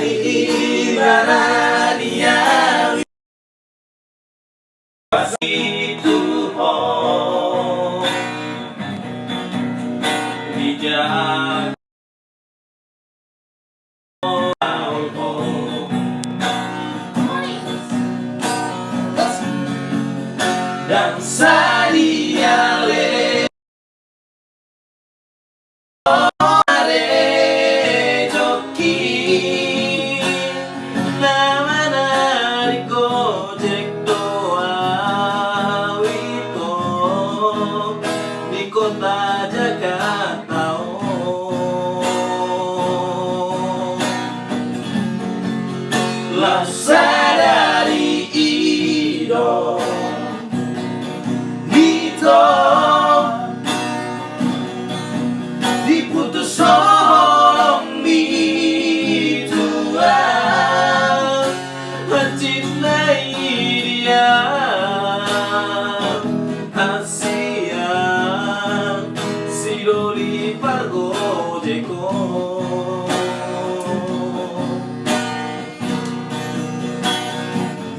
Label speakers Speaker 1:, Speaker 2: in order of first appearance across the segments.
Speaker 1: ibarat dia itu bijak dan sadia kota Jakarta. Lah sadari ido Dito diputus sorong bitua mencintai dia Sidoli pargo jeko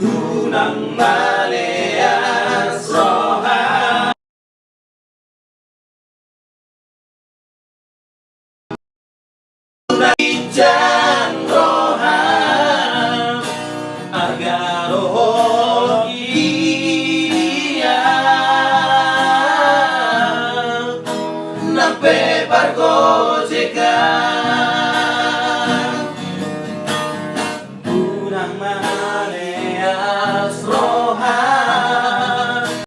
Speaker 1: Unang maleas roha Unang roha agar Nampe pargo jeka